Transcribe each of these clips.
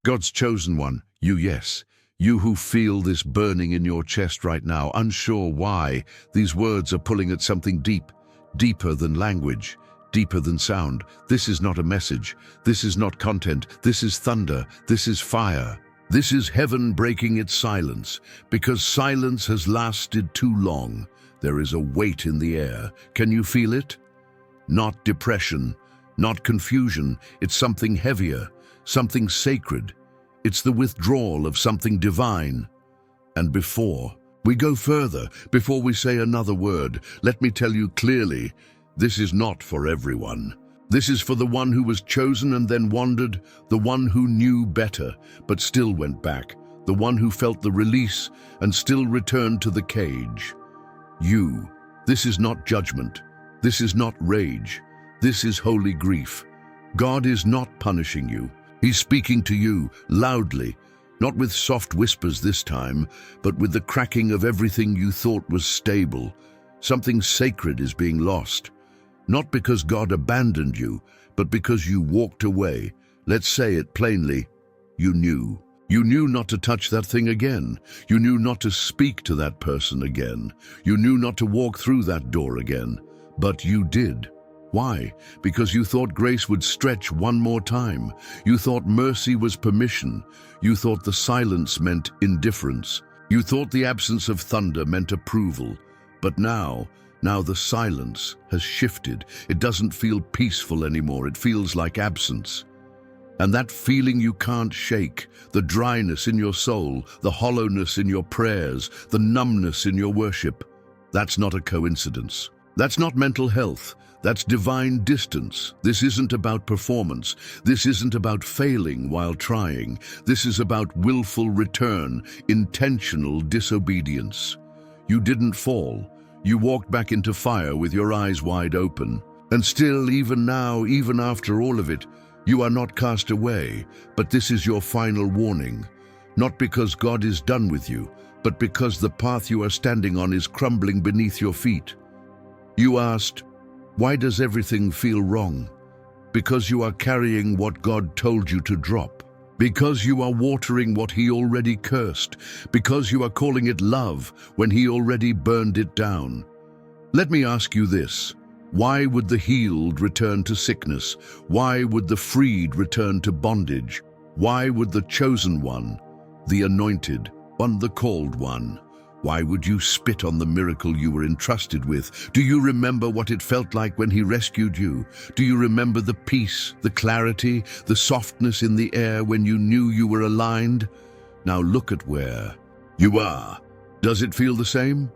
God's chosen one, you, yes. You who feel this burning in your chest right now, unsure why. These words are pulling at something deep, deeper than language, deeper than sound. This is not a message. This is not content. This is thunder. This is fire. This is heaven breaking its silence, because silence has lasted too long. There is a weight in the air. Can you feel it? Not depression, not confusion. It's something heavier, something sacred. It's the withdrawal of something divine. And before we go further, before we say another word, let me tell you clearly, this is not for everyone. This is for the one who was chosen and then wandered, the one who knew better but still went back, the one who felt the release and still returned to the cage. You. This is not judgment. This is not rage. This is holy grief. God is not punishing you. He's speaking to you loudly, not with soft whispers this time, but with the cracking of everything you thought was stable. Something sacred is being lost. Not because God abandoned you, but because you walked away. Let's say it plainly. You knew. You knew not to touch that thing again. You knew not to speak to that person again. You knew not to walk through that door again. But you did. Why? Because you thought grace would stretch one more time. You thought mercy was permission. You thought the silence meant indifference. You thought the absence of thunder meant approval. But now the silence has shifted. It doesn't feel peaceful anymore. It feels like absence. And that feeling you can't shake, the dryness in your soul, the hollowness in your prayers, the numbness in your worship, that's not a coincidence. That's not mental health. That's divine distance. This isn't about performance. This isn't about failing while trying. This is about willful return, intentional disobedience. You didn't fall. You walked back into fire with your eyes wide open. And still, even now, even after all of it, you are not cast away. But this is your final warning. Not because God is done with you, but because the path you are standing on is crumbling beneath your feet. You asked, why does everything feel wrong? Because you are carrying what God told you to drop. Because you are watering what He already cursed. Because you are calling it love when He already burned it down. Let me ask you this. Why would the healed return to sickness? Why would the freed return to bondage? Why would the chosen one, the anointed one, the called one, why would you spit on the miracle you were entrusted with? Do you remember what it felt like when He rescued you? Do you remember the peace, the clarity, the softness in the air when you knew you were aligned? Now look at where you are. Does it feel the same?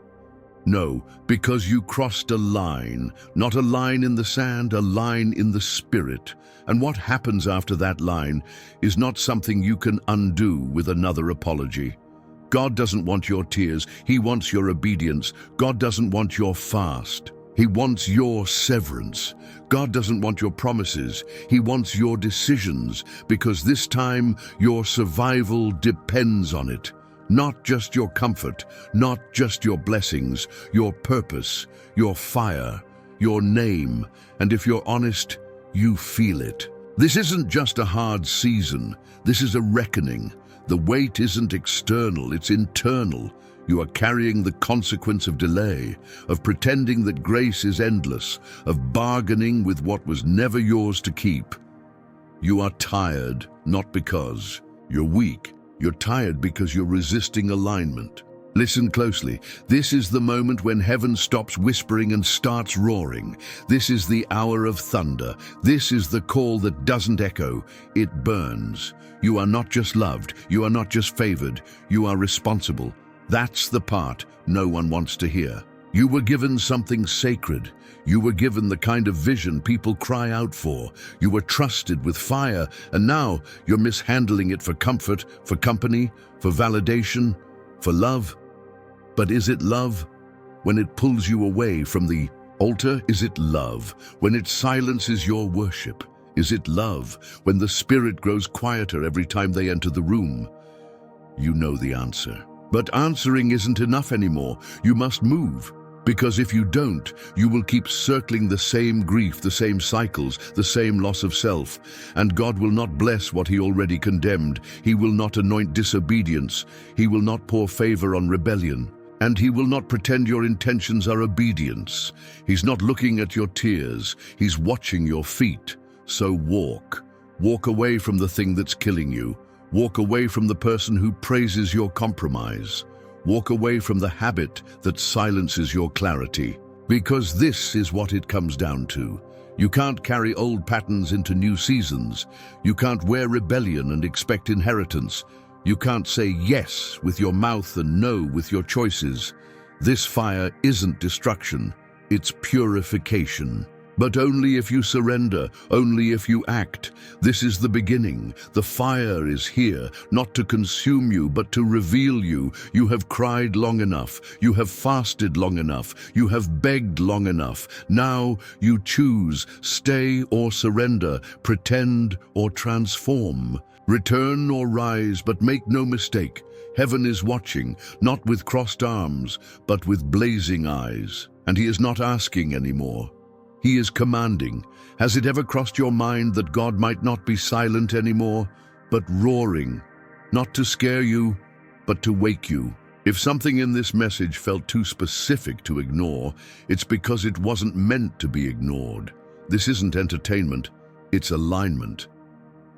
No, because you crossed a line, not a line in the sand, a line in the spirit. And what happens after that line is not something you can undo with another apology. God doesn't want your tears, He wants your obedience. God doesn't want your fast, He wants your severance. God doesn't want your promises, He wants your decisions, because this time your survival depends on it. Not just your comfort, not just your blessings, your purpose, your fire, your name, and if you're honest, you feel it. This isn't just a hard season, this is a reckoning. The weight isn't external, it's internal. You are carrying the consequence of delay, of pretending that grace is endless, of bargaining with what was never yours to keep. You are tired, not because you're weak. You're tired because you're resisting alignment. Listen closely. This is the moment when heaven stops whispering and starts roaring. This is the hour of thunder. This is the call that doesn't echo, it burns. You are not just loved, you are not just favored, you are responsible. That's the part no one wants to hear. You were given something sacred. You were given the kind of vision people cry out for. You were trusted with fire, and now you're mishandling it for comfort, for company, for validation, for love. But is it love? When it pulls you away from the altar, is it love? When it silences your worship, is it love? When the spirit grows quieter every time they enter the room? You know the answer. But answering isn't enough anymore. You must move. Because if you don't, you will keep circling the same grief, the same cycles, the same loss of self. And God will not bless what he already condemned. He will not anoint disobedience. He will not pour favor on rebellion. And he will not pretend your intentions are obedience. He's not looking at your tears. He's watching your feet. So walk. Walk away from the thing that's killing you. Walk away from the person who praises your compromise. Walk away from the habit that silences your clarity. Because this is what it comes down to. You can't carry old patterns into new seasons. You can't wear rebellion and expect inheritance. You can't say yes with your mouth and no with your choices. This fire isn't destruction, it's purification. But only if you surrender, only if you act. This is the beginning. The fire is here, not to consume you, but to reveal you. You have cried long enough. You have fasted long enough. You have begged long enough. Now you choose, stay or surrender, pretend or transform. Return or rise, but make no mistake. Heaven is watching, not with crossed arms, but with blazing eyes. And he is not asking anymore. He is commanding. Has it ever crossed your mind that God might not be silent anymore, but roaring, not to scare you, but to wake you? If something in this message felt too specific to ignore, it's because it wasn't meant to be ignored. This isn't entertainment, it's alignment.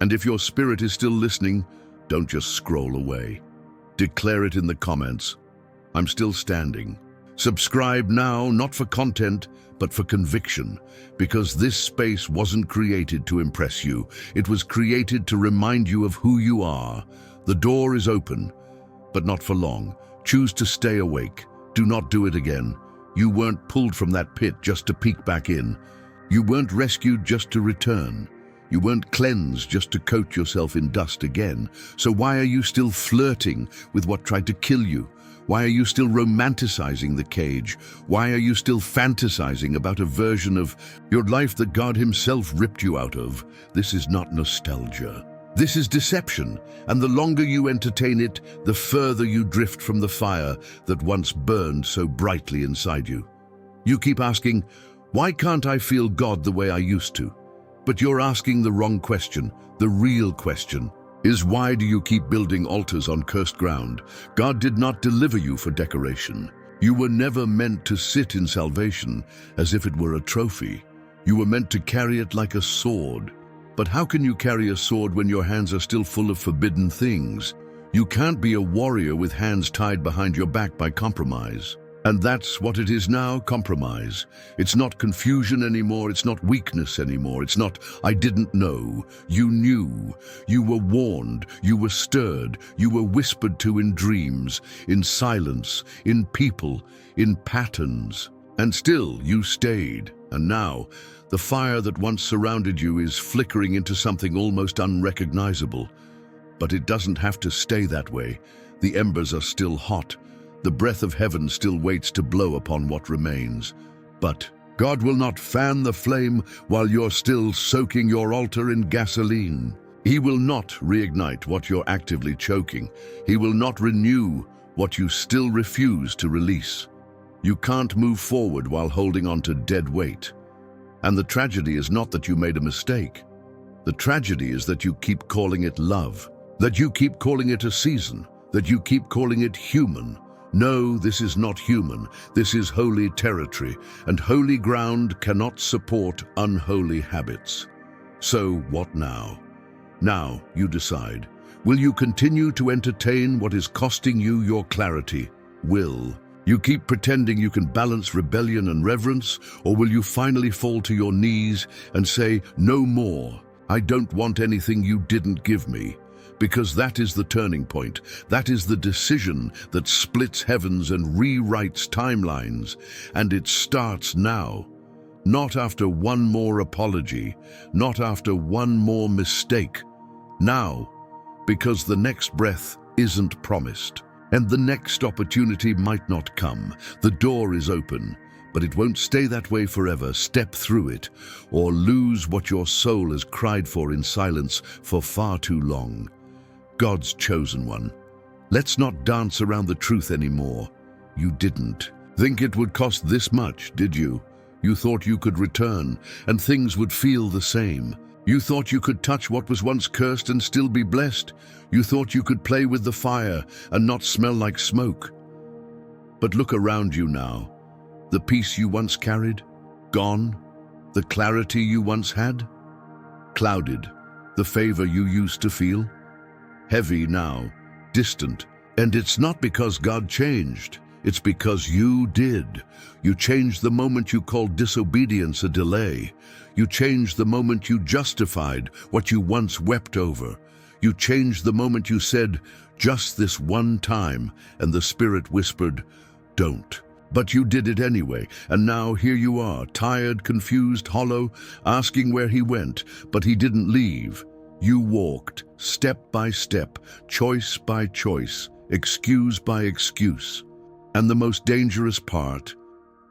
And if your spirit is still listening, don't just scroll away. Declare it in the comments. I'm still standing. Subscribe now, not for content, but for conviction, because this space wasn't created to impress you. It was created to remind you of who you are. The door is open, but not for long. Choose to stay awake. Do not do it again. You weren't pulled from that pit just to peek back in. You weren't rescued just to return. You weren't cleansed just to coat yourself in dust again. So why are you still flirting with what tried to kill you? Why are you still romanticizing the cage? Why are you still fantasizing about a version of your life that God himself ripped you out of? This is not nostalgia. This is deception, and the longer you entertain it, the further you drift from the fire that once burned so brightly inside you. You keep asking, why can't I feel God the way I used to? But you're asking the wrong question. The real question is, why do you keep building altars on cursed ground? God did not deliver you for decoration. You were never meant to sit in salvation as if it were a trophy. You were meant to carry it like a sword. But how can you carry a sword when your hands are still full of forbidden things? You can't be a warrior with hands tied behind your back by compromise. And that's what it is now, compromise. It's not confusion anymore, it's not weakness anymore, it's not, I didn't know. You knew. You were warned, you were stirred, you were whispered to in dreams, in silence, in people, in patterns. And still you stayed. And now, the fire that once surrounded you is flickering into something almost unrecognizable. But it doesn't have to stay that way. The embers are still hot. The breath of heaven still waits to blow upon what remains. But God will not fan the flame while you're still soaking your altar in gasoline. He will not reignite what you're actively choking. He will not renew what you still refuse to release. You can't move forward while holding on to dead weight. And the tragedy is not that you made a mistake. The tragedy is that you keep calling it love, that you keep calling it a season, that you keep calling it human. No, this is not human. This is holy territory, and holy ground cannot support unholy habits. So what now? Now you decide. Will you continue to entertain what is costing you your clarity? Will you keep pretending you can balance rebellion and reverence, or will you finally fall to your knees and say, no more, I don't want anything you didn't give me? Because that is the turning point. That is the decision that splits heavens and rewrites timelines. And it starts now. Not after one more apology, not after one more mistake. Now, because the next breath isn't promised. And the next opportunity might not come. The door is open, but it won't stay that way forever. Step through it, or lose what your soul has cried for in silence for far too long. God's chosen one. Let's not dance around the truth anymore. You didn't. Think it would cost this much, did you? You thought you could return, and things would feel the same. You thought you could touch what was once cursed and still be blessed. You thought you could play with the fire and not smell like smoke. But look around you now. The peace you once carried, gone. The clarity you once had, clouded. The favor you used to feel, heavy now, distant. And it's not because God changed. It's because you did. You changed the moment you called disobedience a delay. You changed the moment you justified what you once wept over. You changed the moment you said, just this one time, and the Spirit whispered, don't. But you did it anyway, and now here you are, tired, confused, hollow, asking where he went, but he didn't leave. You walked, step by step, choice by choice, excuse by excuse. And the most dangerous part,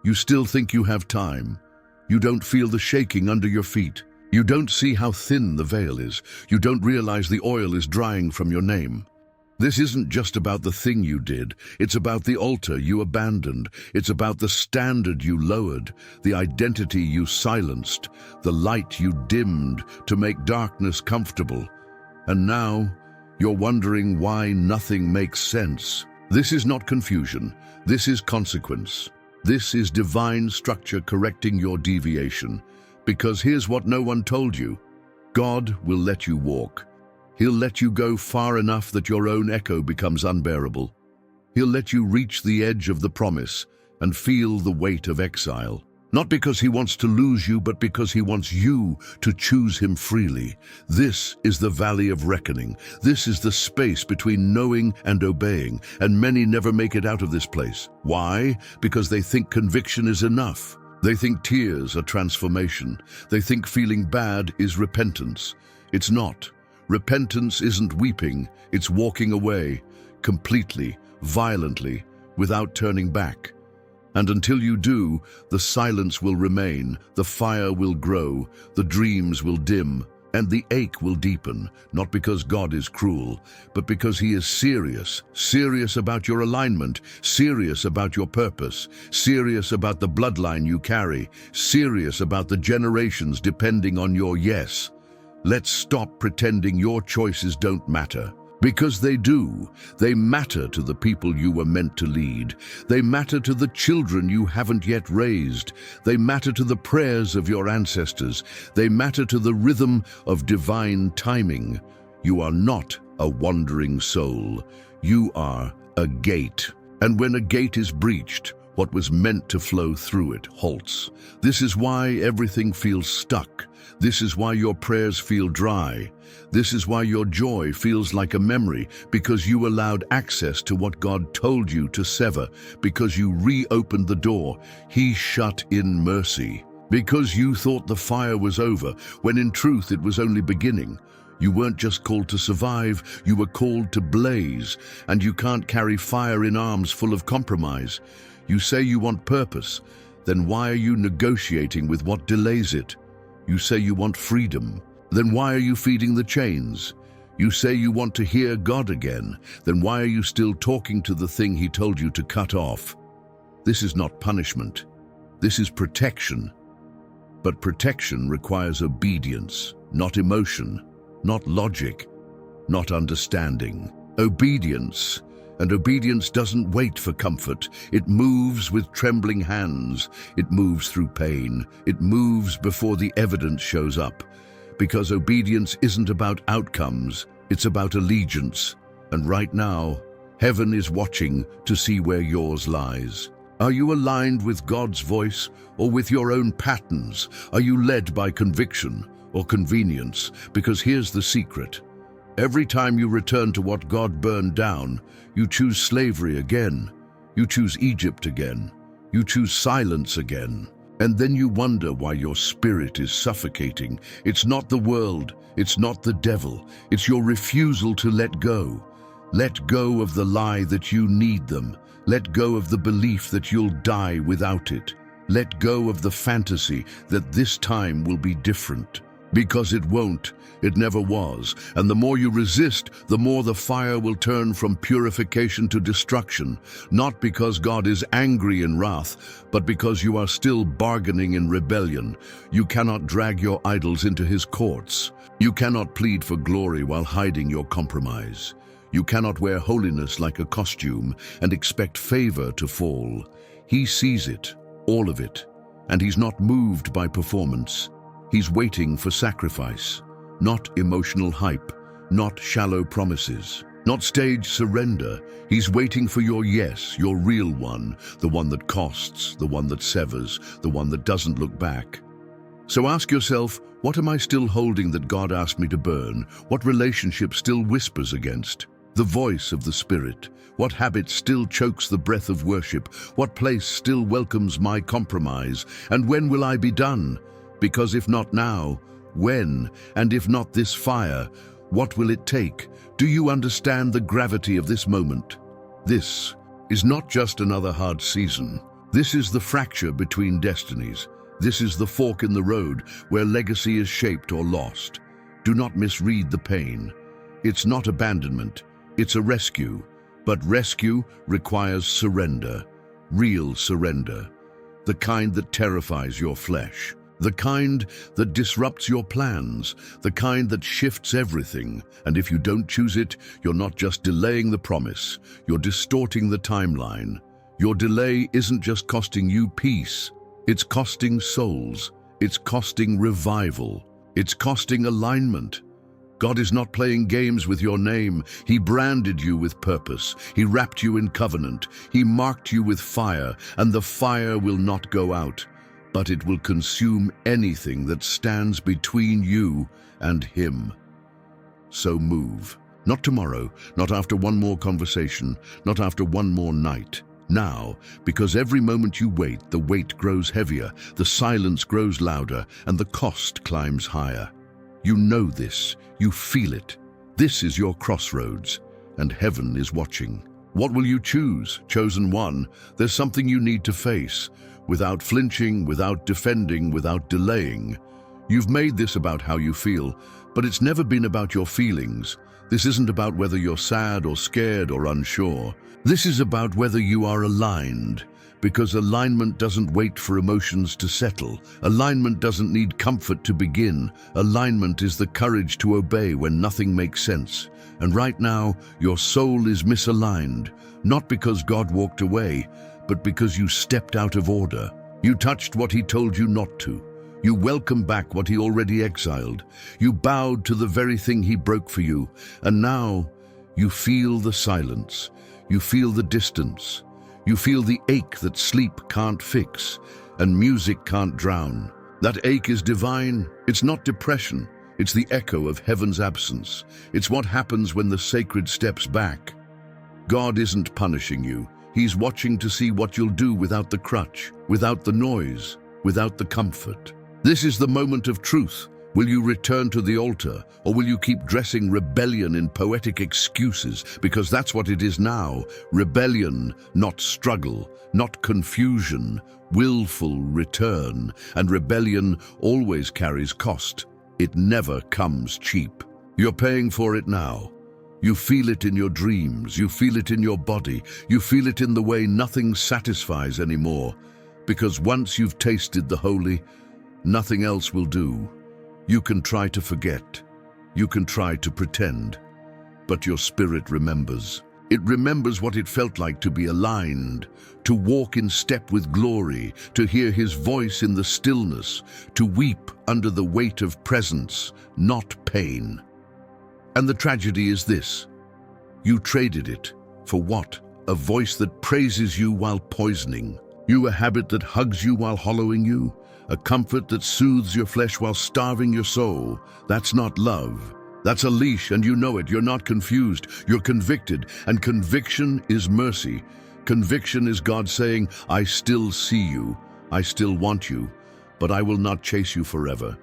you still think you have time. You don't feel the shaking under your feet. You don't see how thin the veil is. You don't realize the oil is drying from your name. This isn't just about the thing you did. It's about the altar you abandoned. It's about the standard you lowered, the identity you silenced, the light you dimmed to make darkness comfortable. And now, you're wondering why nothing makes sense. This is not confusion. This is consequence. This is divine structure correcting your deviation. Because here's what no one told you. God will let you walk. He'll let you go far enough that your own echo becomes unbearable. He'll let you reach the edge of the promise and feel the weight of exile. Not because he wants to lose you, but because he wants you to choose him freely. This is the valley of reckoning. This is the space between knowing and obeying, and many never make it out of this place. Why? Because they think conviction is enough. They think tears are transformation. They think feeling bad is repentance. It's not. Repentance isn't weeping, it's walking away, completely, violently, without turning back. And until you do, the silence will remain, the fire will grow, the dreams will dim, and the ache will deepen, not because God is cruel, but because he is serious, serious about your alignment, serious about your purpose, serious about the bloodline you carry, serious about the generations depending on your yes. Let's stop pretending your choices don't matter. Because they do. They matter to the people you were meant to lead. They matter to the children you haven't yet raised. They matter to the prayers of your ancestors. They matter to the rhythm of divine timing. You are not a wandering soul. You are a gate. And when a gate is breached, what was meant to flow through it halts. This is why everything feels stuck. This is why your prayers feel dry. This is why your joy feels like a memory, because you allowed access to what God told you to sever, because you reopened the door. He shut in mercy. Because you thought the fire was over, when in truth it was only beginning. You weren't just called to survive, you were called to blaze, and you can't carry fire in arms full of compromise. You say you want purpose, then why are you negotiating with what delays it? You say you want freedom, then why are you feeding the chains? You say you want to hear God again, then why are you still talking to the thing he told you to cut off? This is not punishment. This is protection. But protection requires obedience, not emotion, not logic, not understanding. Obedience. And obedience doesn't wait for comfort. It moves with trembling hands. It moves through pain. It moves before the evidence shows up. Because obedience isn't about outcomes, it's about allegiance. And right now, heaven is watching to see where yours lies. Are you aligned with God's voice or with your own patterns? Are you led by conviction or convenience? Because here's the secret. Every time you return to what God burned down, you choose slavery again. You choose Egypt again. You choose silence again. And then you wonder why your spirit is suffocating. It's not the world. It's not the devil. It's your refusal to let go. Let go of the lie that you need them. Let go of the belief that you'll die without it. Let go of the fantasy that this time will be different. Because it won't. It never was. And the more you resist, the more the fire will turn from purification to destruction. Not because God is angry in wrath, but because you are still bargaining in rebellion. You cannot drag your idols into his courts. You cannot plead for glory while hiding your compromise. You cannot wear holiness like a costume and expect favor to fall. He sees it, all of it, and he's not moved by performance. He's waiting for sacrifice, not emotional hype, not shallow promises, not stage surrender. He's waiting for your yes, your real one, the one that costs, the one that severs, the one that doesn't look back. So ask yourself, what am I still holding that God asked me to burn? What relationship still whispers against the voice of the Spirit? What habit still chokes the breath of worship? What place still welcomes my compromise? And when will I be done? Because if not now, when? And if not this fire, what will it take? Do you understand the gravity of this moment? This is not just another hard season. This is the fracture between destinies. This is the fork in the road where legacy is shaped or lost. Do not misread the pain. It's not abandonment, it's a rescue. But rescue requires surrender, real surrender, the kind that terrifies your flesh. The kind that disrupts your plans, the kind that shifts everything. And if you don't choose it, you're not just delaying the promise, you're distorting the timeline. Your delay isn't just costing you peace, it's costing souls, it's costing revival, it's costing alignment. God is not playing games with your name. He branded you with purpose. He wrapped you in covenant. He marked you with fire, and the fire will not go out, but it will consume anything that stands between you and him. So move. Not tomorrow, not after one more conversation, not after one more night. Now, because every moment you wait, the weight grows heavier, the silence grows louder, and the cost climbs higher. You know this, you feel it. This is your crossroads, and heaven is watching. What will you choose, chosen one? There's something you need to face. Without flinching, without defending, without delaying. You've made this about how you feel, but it's never been about your feelings. This isn't about whether you're sad or scared or unsure. This is about whether you are aligned, because alignment doesn't wait for emotions to settle. Alignment doesn't need comfort to begin. Alignment is the courage to obey when nothing makes sense. And right now, your soul is misaligned, not because God walked away, but because you stepped out of order. You touched what he told you not to. You welcomed back what he already exiled. You bowed to the very thing he broke for you. And now you feel the silence. You feel the distance. You feel the ache that sleep can't fix and music can't drown. That ache is divine. It's not depression. It's the echo of heaven's absence. It's what happens when the sacred steps back. God isn't punishing you. He's watching to see what you'll do without the crutch, without the noise, without the comfort. This is the moment of truth. Will you return to the altar, or will you keep dressing rebellion in poetic excuses? Because that's what it is now. Rebellion, not struggle, not confusion, willful return. And rebellion always carries cost. It never comes cheap. You're paying for it now. You feel it in your dreams, you feel it in your body, you feel it in the way nothing satisfies anymore. Because once you've tasted the holy, nothing else will do. You can try to forget, you can try to pretend, but your spirit remembers. It remembers what it felt like to be aligned, to walk in step with glory, to hear his voice in the stillness, to weep under the weight of presence, not pain. And the tragedy is this: you traded it for what? A voice that praises you while poisoning you, a habit that hugs you while hollowing you, a comfort that soothes your flesh while starving your soul. That's not love. That's a leash, and you know it. You're not confused. You're convicted, and conviction is mercy. Conviction is God saying, I still see you. I still want you, but I will not chase you forever.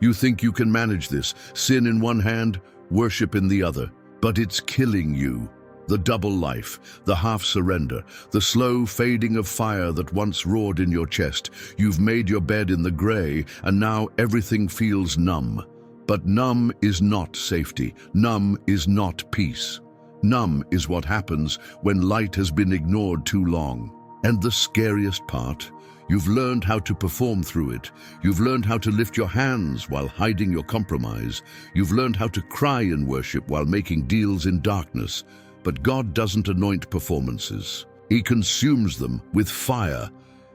You think you can manage this, sin in one hand, worship in the other, but it's killing you. The double life, the half surrender, the slow fading of fire that once roared in your chest. You've made your bed in the gray, and now everything feels numb. But numb is not safety. Numb is not peace. Numb is what happens when light has been ignored too long. And the scariest part, you've learned how to perform through it. You've learned how to lift your hands while hiding your compromise. You've learned how to cry in worship while making deals in darkness. But God doesn't anoint performances. He consumes them with fire.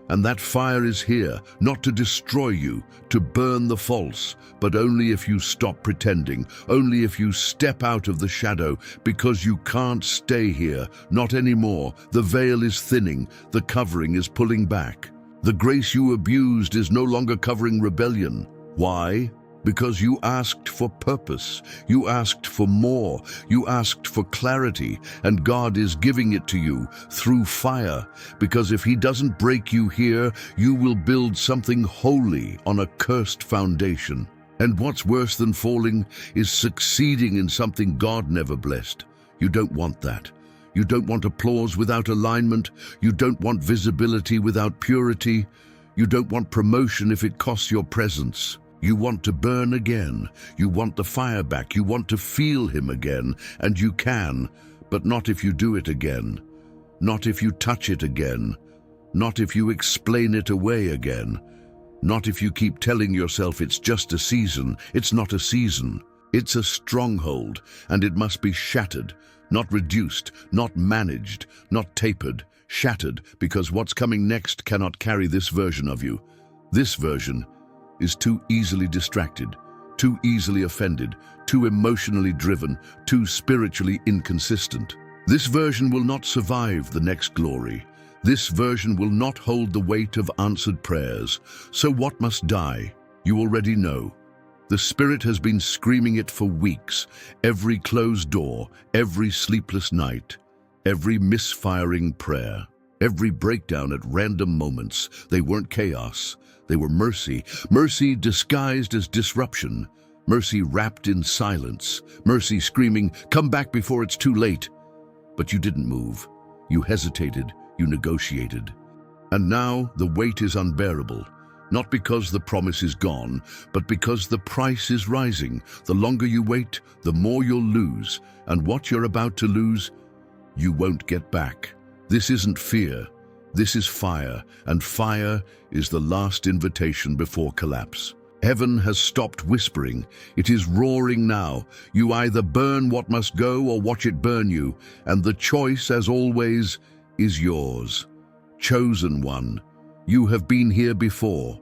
And that fire is here, not to destroy you, to burn the false, but only if you stop pretending, only if you step out of the shadow, because you can't stay here, not anymore. The veil is thinning, the covering is pulling back. The grace you abused is no longer covering rebellion. Why? Because you asked for purpose, you asked for more, you asked for clarity, and God is giving it to you through fire. Because if He doesn't break you here, you will build something holy on a cursed foundation. And what's worse than falling is succeeding in something God never blessed. You don't want that. You don't want applause without alignment. You don't want visibility without purity. You don't want promotion if it costs your presence. You want to burn again. You want the fire back. You want to feel Him again. And you can, but not if you do it again. Not if you touch it again. Not if you explain it away again. Not if you keep telling yourself it's just a season. It's not a season. It's a stronghold, and it must be shattered, not reduced, not managed, not tapered, shattered, because what's coming next cannot carry this version of you. This version is too easily distracted, too easily offended, too emotionally driven, too spiritually inconsistent. This version will not survive the next glory. This version will not hold the weight of answered prayers. So what must die? You already know. The Spirit has been screaming it for weeks. Every closed door, every sleepless night, every misfiring prayer, every breakdown at random moments. They weren't chaos. They were mercy. Mercy disguised as disruption. Mercy wrapped in silence. Mercy screaming, "Come back before it's too late." But you didn't move. You hesitated. You negotiated. And now the weight is unbearable. Not because the promise is gone, but because the price is rising. The longer you wait, the more you'll lose. And what you're about to lose, you won't get back. This isn't fear. This is fire, and fire is the last invitation before collapse. Heaven has stopped whispering. It is roaring now. You either burn what must go or watch it burn you, and the choice, as always, is yours. Chosen one, you have been here before.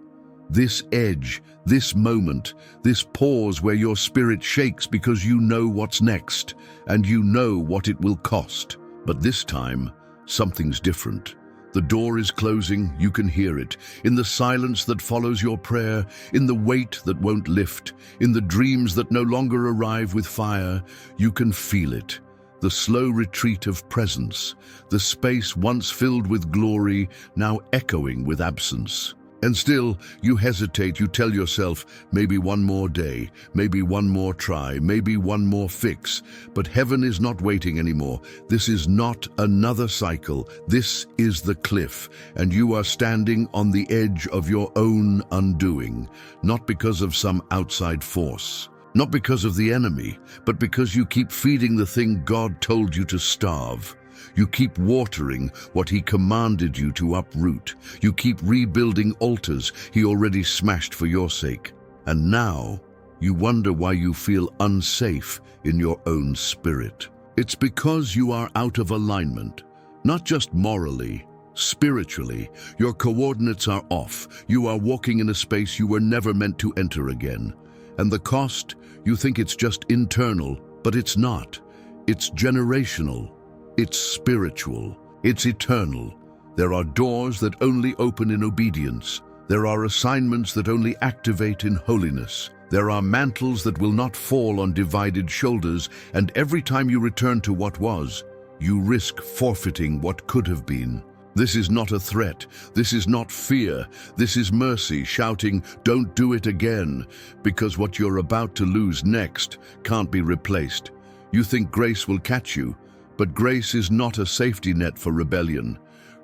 This edge, this moment, this pause where your spirit shakes because you know what's next, and you know what it will cost. But this time, something's different. The door is closing, you can hear it, in the silence that follows your prayer, in the weight that won't lift, in the dreams that no longer arrive with fire. You can feel it. The slow retreat of presence, the space once filled with glory, now echoing with absence. And still, you hesitate, you tell yourself, maybe one more day, maybe one more try, maybe one more fix. But heaven is not waiting anymore. This is not another cycle. This is the cliff, and you are standing on the edge of your own undoing, not because of some outside force. Not because of the enemy, but because you keep feeding the thing God told you to starve. You keep watering what He commanded you to uproot. You keep rebuilding altars He already smashed for your sake. And now, you wonder why you feel unsafe in your own spirit. It's because you are out of alignment, not just morally, spiritually. Your coordinates are off. You are walking in a space you were never meant to enter again. And the cost, you think it's just internal, but it's not. It's generational. It's spiritual. It's eternal. There are doors that only open in obedience. There are assignments that only activate in holiness. There are mantles that will not fall on divided shoulders, and every time you return to what was, you risk forfeiting what could have been. This is not a threat. This is not fear. This is mercy shouting, "Don't do it again," because what you're about to lose next can't be replaced. You think grace will catch you, But grace is not a safety net for rebellion.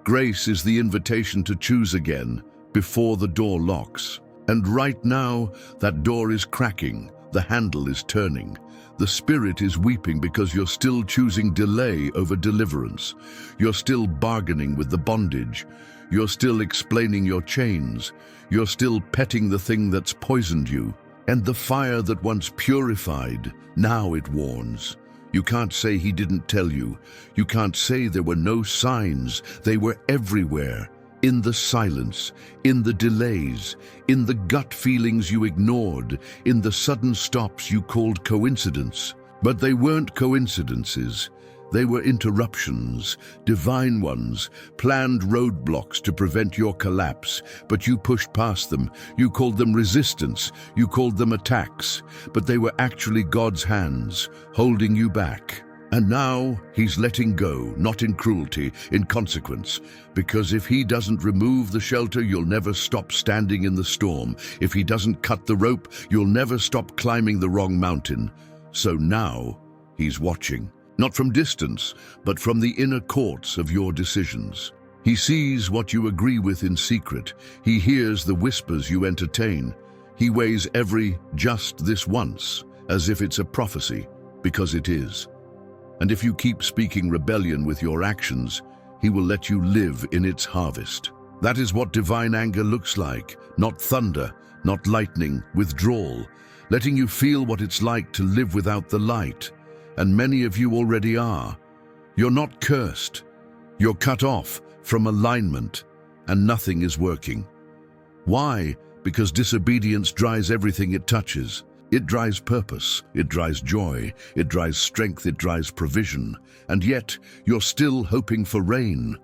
Grace is the invitation to choose again before the door locks. And right now, that door is cracking, the handle is turning. The spirit is weeping because you're still choosing delay over deliverance. You're still bargaining with the bondage. You're still explaining your chains. You're still petting the thing that's poisoned you. And the fire that once purified, now it warns. You can't say he didn't tell you. You can't say there were no signs. They were everywhere. In the silence, in the delays, in the gut feelings you ignored, in the sudden stops you called coincidence. But they weren't coincidences. They were interruptions, divine ones, planned roadblocks to prevent your collapse. But you pushed past them. You called them resistance. You called them attacks. But they were actually God's hands, holding you back. And now he's letting go, not in cruelty, in consequence. Because if he doesn't remove the shelter, you'll never stop standing in the storm. If he doesn't cut the rope, you'll never stop climbing the wrong mountain. So now he's watching, not from distance, but from the inner courts of your decisions. He sees what you agree with in secret. He hears the whispers you entertain. He weighs every "just this once" as if it's a prophecy, because it is. And if you keep speaking rebellion with your actions, he will let you live in its harvest. That is what divine anger looks like. Not thunder, not lightning, withdrawal, letting you feel what it's like to live without the light. And many of you already are. You're not cursed. You're cut off from alignment, and nothing is working. Why? Because disobedience dries everything it touches. It dries purpose, it dries joy, it dries strength, it dries provision. And yet, you're still hoping for rain.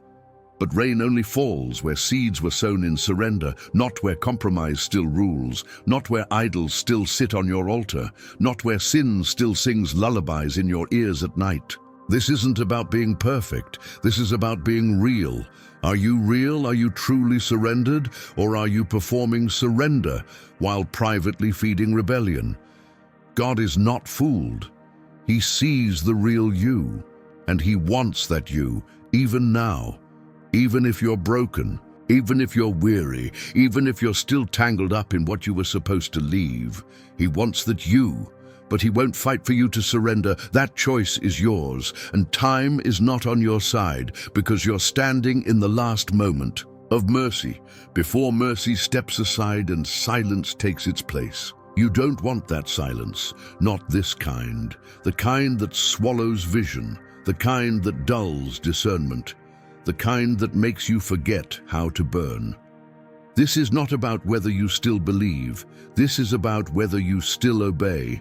But rain only falls where seeds were sown in surrender, not where compromise still rules, not where idols still sit on your altar, not where sin still sings lullabies in your ears at night. This isn't about being perfect, this is about being real. Are you real? Are you truly surrendered? Or are you performing surrender while privately feeding rebellion? God is not fooled. He sees the real you, and he wants that you, even now. Even if you're broken, even if you're weary, even if you're still tangled up in what you were supposed to leave, he wants that you. But he won't fight for you to surrender. That choice is yours, and time is not on your side because you're standing in the last moment of mercy, before mercy steps aside and silence takes its place. You don't want that silence, not this kind, the kind that swallows vision, the kind that dulls discernment, the kind that makes you forget how to burn. This is not about whether you still believe, this is about whether you still obey.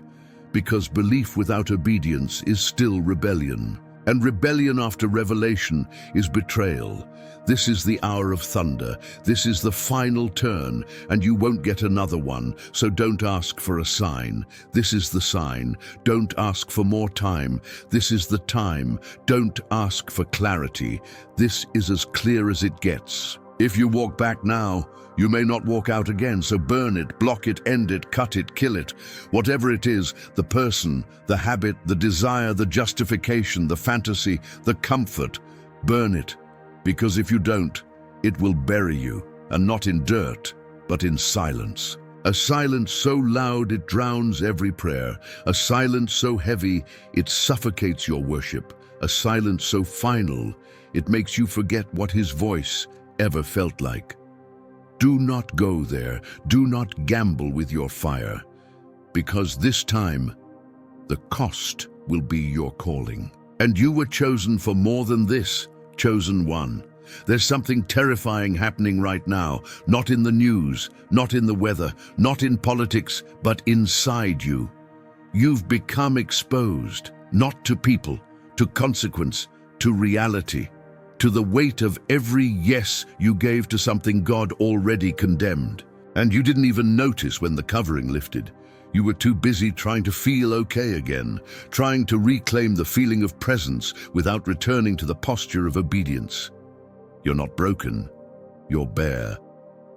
Because belief without obedience is still rebellion. And rebellion after revelation is betrayal. This is the hour of thunder. This is the final turn, and you won't get another one, so don't ask for a sign. This is the sign. Don't ask for more time. This is the time. Don't ask for clarity. This is as clear as it gets. If you walk back now, you may not walk out again, so burn it, block it, end it, cut it, kill it. Whatever it is, the person, the habit, the desire, the justification, the fantasy, the comfort, burn it. Because if you don't, it will bury you, and not in dirt, but in silence. A silence so loud it drowns every prayer. A silence so heavy it suffocates your worship. A silence so final it makes you forget what his voice ever felt like. Do not go there. Do not gamble with your fire, because this time, the cost will be your calling. And you were chosen for more than this, chosen one. There's something terrifying happening right now, not in the news, not in the weather, not in politics, but inside you. You've become exposed, not to people, to consequence, to reality, to the weight of every yes you gave to something God already condemned. And you didn't even notice when the covering lifted. You were too busy trying to feel okay again, trying to reclaim the feeling of presence without returning to the posture of obedience. You're not broken, you're bare.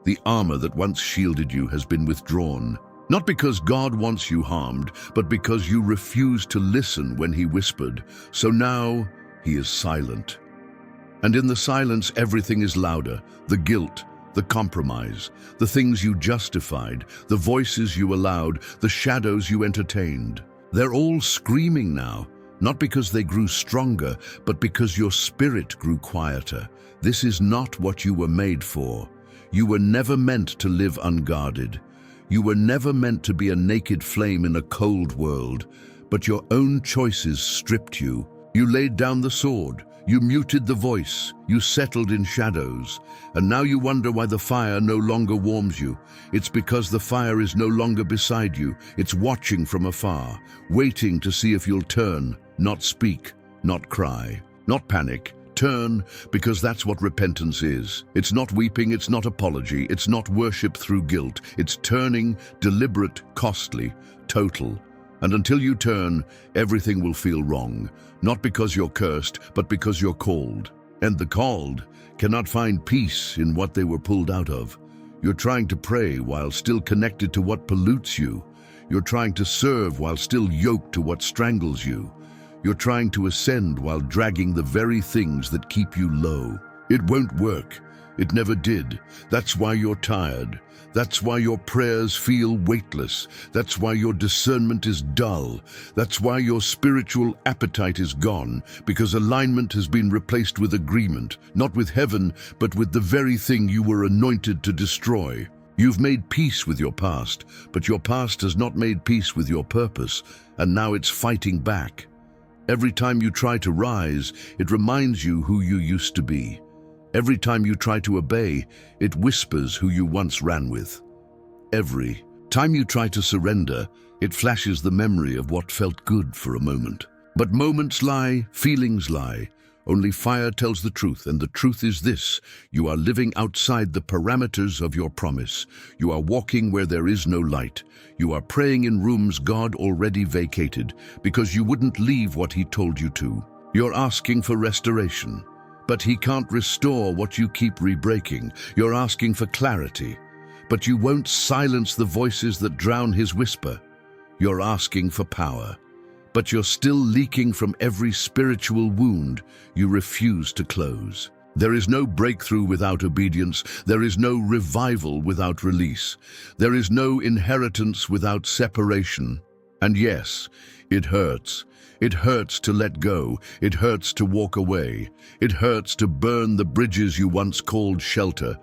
The armor that once shielded you has been withdrawn, not because God wants you harmed, but because you refused to listen when he whispered. So now, he is silent. And in the silence, everything is louder. The guilt, the compromise, the things you justified, the voices you allowed, the shadows you entertained. They're all screaming now, not because they grew stronger, but because your spirit grew quieter. This is not what you were made for. You were never meant to live unguarded. You were never meant to be a naked flame in a cold world, but your own choices stripped you. You laid down the sword. You muted the voice, you settled in shadows, and now you wonder why the fire no longer warms you. It's because the fire is no longer beside you. It's watching from afar, waiting to see if you'll turn, not speak, not cry, not panic. Turn, because that's what repentance is. It's not weeping, it's not apology, it's not worship through guilt. It's turning, deliberate, costly, total. And until you turn, everything will feel wrong. Not because you're cursed, but because you're called. And the called cannot find peace in what they were pulled out of. You're trying to pray while still connected to what pollutes you. You're trying to serve while still yoked to what strangles you. You're trying to ascend while dragging the very things that keep you low. It won't work. It never did. That's why you're tired. That's why your prayers feel weightless. That's why your discernment is dull. That's why your spiritual appetite is gone, because alignment has been replaced with agreement, not with heaven, but with the very thing you were anointed to destroy. You've made peace with your past, but your past has not made peace with your purpose, and now it's fighting back. Every time you try to rise, it reminds you who you used to be. Every time you try to obey, it whispers who you once ran with. Every time you try to surrender, it flashes the memory of what felt good for a moment. But moments lie, feelings lie. Only fire tells the truth, and the truth is this: you are living outside the parameters of your promise. You are walking where there is no light. You are praying in rooms God already vacated because you wouldn't leave what He told you to. You're asking for restoration, but He can't restore what you keep re-breaking. You're asking for clarity, but you won't silence the voices that drown His whisper. You're asking for power, but you're still leaking from every spiritual wound you refuse to close. There is no breakthrough without obedience. There is no revival without release. There is no inheritance without separation. And yes, it hurts. It hurts to let go. It hurts to walk away. It hurts to burn the bridges you once called shelter.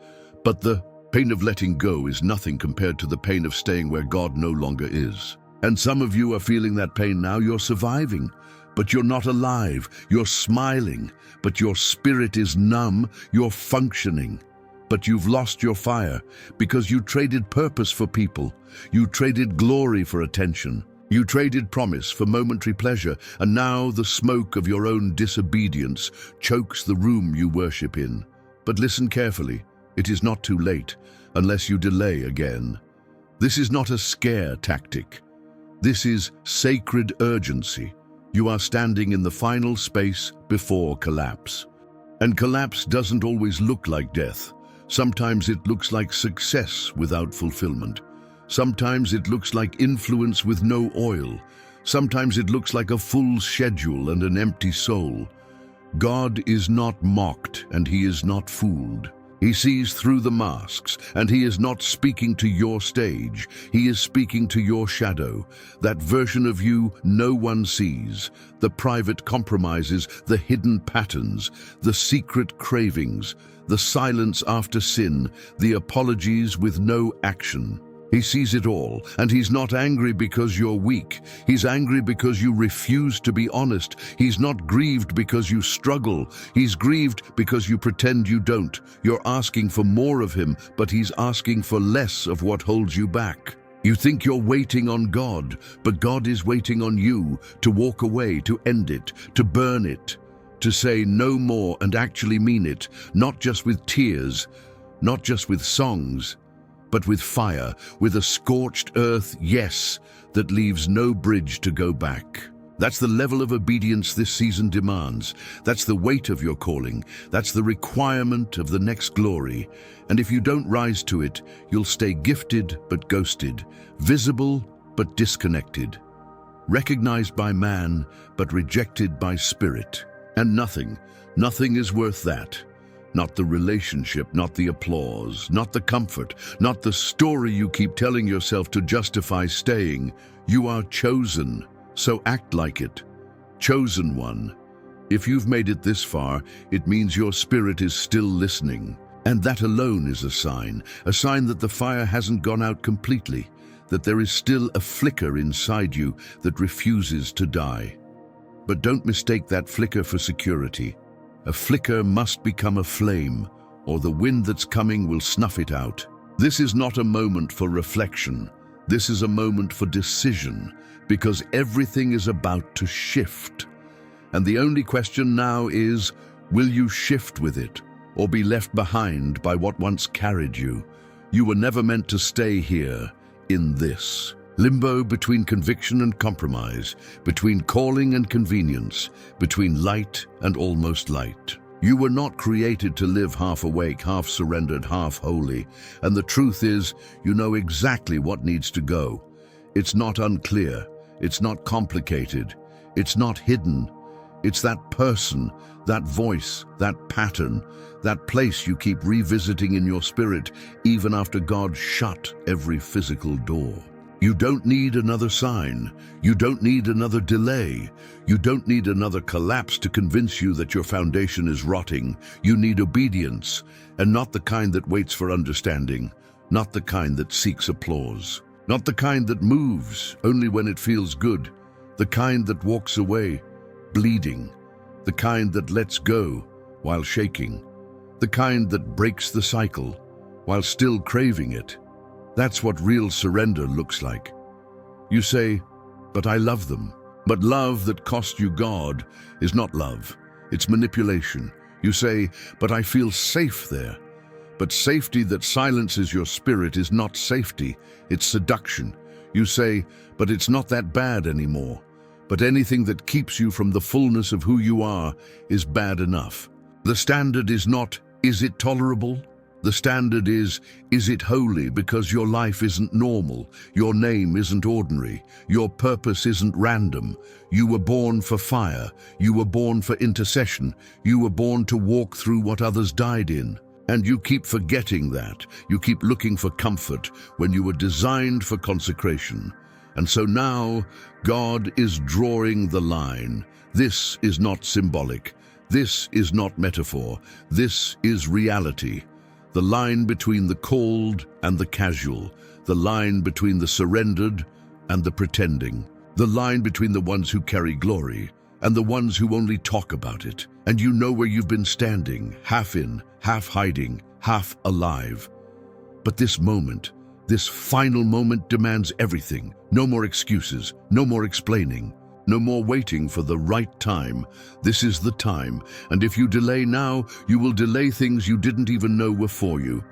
But the pain of letting go is nothing compared to the pain of staying where God no longer is. And some of you are feeling that pain now. You're surviving, but you're not alive. You're smiling, but your spirit is numb. You're functioning, but you've lost your fire because you traded purpose for people. You traded glory for attention. You traded promise for momentary pleasure, and now the smoke of your own disobedience chokes the room you worship in. But listen carefully. It is not too late unless you delay again. This is not a scare tactic. This is sacred urgency. You are standing in the final space before collapse. And collapse doesn't always look like death. Sometimes it looks like success without fulfillment. Sometimes it looks like influence with no oil. Sometimes it looks like a full schedule and an empty soul. God is not mocked, and He is not fooled. He sees through the masks, and He is not speaking to your stage. He is speaking to your shadow, that version of you no one sees, the private compromises, the hidden patterns, the secret cravings, the silence after sin, the apologies with no action. He sees it all, and He's not angry because you're weak. He's angry because you refuse to be honest. He's not grieved because you struggle. He's grieved because you pretend you don't. You're asking for more of Him, but He's asking for less of what holds you back. You think you're waiting on God, but God is waiting on you to walk away, to end it, to burn it, to say no more and actually mean it, not just with tears, not just with songs, but with fire, with a scorched earth yes that leaves no bridge to go back. That's the level of obedience this season demands. That's the weight of your calling. That's the requirement of the next glory. And if you don't rise to it, you'll stay gifted but ghosted, visible but disconnected, recognized by man but rejected by spirit. And nothing is worth that. Not the relationship, not the applause, not the comfort, not the story you keep telling yourself to justify staying. You are chosen, so act like it. Chosen one. If you've made it this far, it means your spirit is still listening. And that alone is a sign that the fire hasn't gone out completely, that there is still a flicker inside you that refuses to die. But don't mistake that flicker for security. A flicker must become a flame, or the wind that's coming will snuff it out. This is not a moment for reflection. This is a moment for decision, because everything is about to shift. And the only question now is, will you shift with it, or be left behind by what once carried you? You were never meant to stay here, in this. Limbo between conviction and compromise, between calling and convenience, between light and almost light. You were not created to live half awake, half surrendered, half holy. And the truth is, you know exactly what needs to go. It's not unclear. It's not complicated. It's not hidden. It's that person, that voice, that pattern, that place you keep revisiting in your spirit, even after God shut every physical door. You don't need another sign. You don't need another delay. You don't need another collapse to convince you that your foundation is rotting. You need obedience, and not the kind that waits for understanding, not the kind that seeks applause, not the kind that moves only when it feels good, the kind that walks away, bleeding, the kind that lets go while shaking, the kind that breaks the cycle while still craving it. That's what real surrender looks like. You say, but I love them. But love that cost you God is not love. It's manipulation. You say, but I feel safe there. But safety that silences your spirit is not safety, it's seduction. You say, but it's not that bad anymore. But anything that keeps you from the fullness of who you are is bad enough. The standard is not, is it tolerable? The standard is it holy, because your life isn't normal, your name isn't ordinary, your purpose isn't random. You were born for fire, you were born for intercession, you were born to walk through what others died in. And you keep forgetting that. You keep looking for comfort when you were designed for consecration. And so now, God is drawing the line. This is not symbolic. This is not metaphor. This is reality. The line between the called and the casual, the line between the surrendered and the pretending, the line between the ones who carry glory and the ones who only talk about it. And you know where you've been standing, half in, half hiding, half alive. But this moment, this final moment demands everything. No more excuses, no more explaining. No more waiting for the right time. This is the time, and if you delay now, you will delay things you didn't even know were for you.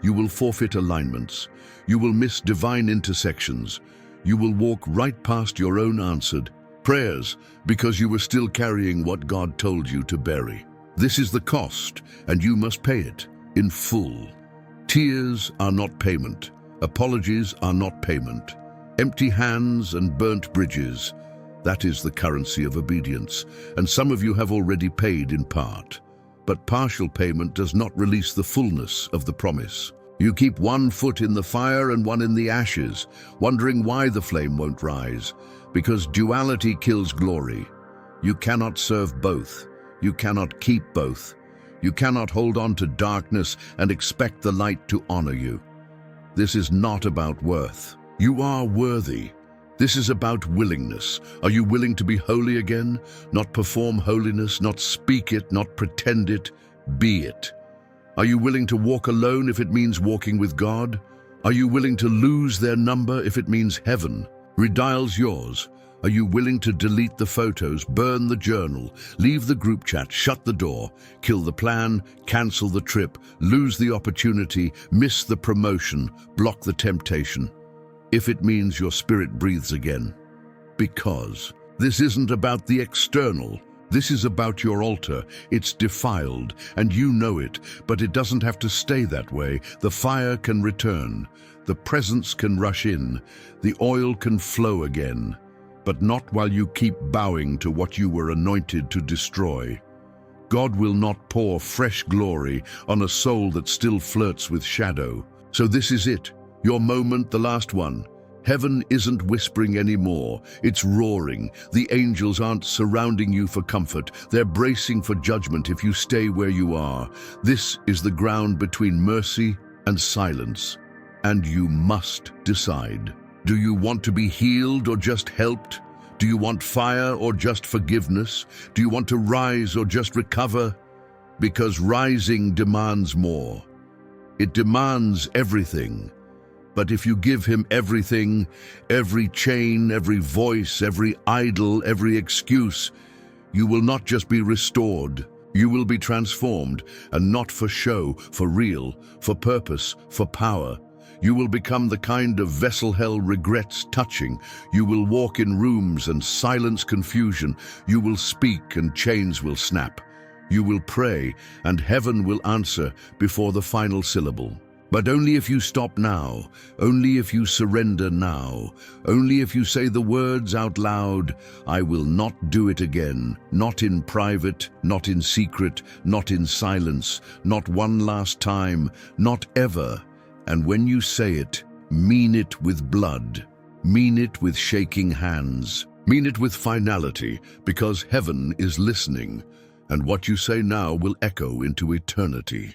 You will forfeit alignments. You will miss divine intersections. You will walk right past your own answered prayers because you were still carrying what God told you to bury. This is the cost, and you must pay it in full. Tears are not payment. Apologies are not payment. Empty hands and burnt bridges, that is the currency of obedience, and some of you have already paid in part. But partial payment does not release the fullness of the promise. You keep one foot in the fire and one in the ashes, wondering why the flame won't rise, because duality kills glory. You cannot serve both. You cannot keep both. You cannot hold on to darkness and expect the light to honor you. This is not about worth. You are worthy. This is about willingness. Are you willing to be holy again? Not perform holiness, not speak it, not pretend it, be it. Are you willing to walk alone if it means walking with God? Are you willing to lose their number if it means heaven? Redial's yours. Are you willing to delete the photos, burn the journal, leave the group chat, shut the door, kill the plan, cancel the trip, lose the opportunity, miss the promotion, block the temptation? If it means your spirit breathes again. Because this isn't about the external. This is about your altar. It's defiled, and you know it, but it doesn't have to stay that way. The fire can return. The presence can rush in. The oil can flow again. But not while you keep bowing to what you were anointed to destroy. God will not pour fresh glory on a soul that still flirts with shadow. So this is it, your moment, the last one. Heaven isn't whispering anymore, it's roaring. The angels aren't surrounding you for comfort, they're bracing for judgment if you stay where you are. This is the ground between mercy and silence, and you must decide. Do you want to be healed or just helped? Do you want fire or just forgiveness? Do you want to rise or just recover? Because rising demands more. It demands everything. But if you give him everything, every chain, every voice, every idol, every excuse, you will not just be restored, you will be transformed, and not for show, for real, for purpose, for power. You will become the kind of vessel hell regrets touching. You will walk in rooms and silence confusion. You will speak and chains will snap. You will pray and heaven will answer before the final syllable. But only if you stop now, only if you surrender now, only if you say the words out loud, I will not do it again, not in private, not in secret, not in silence, not one last time, not ever. And when you say it, mean it with blood, mean it with shaking hands, mean it with finality, because heaven is listening, and what you say now will echo into eternity.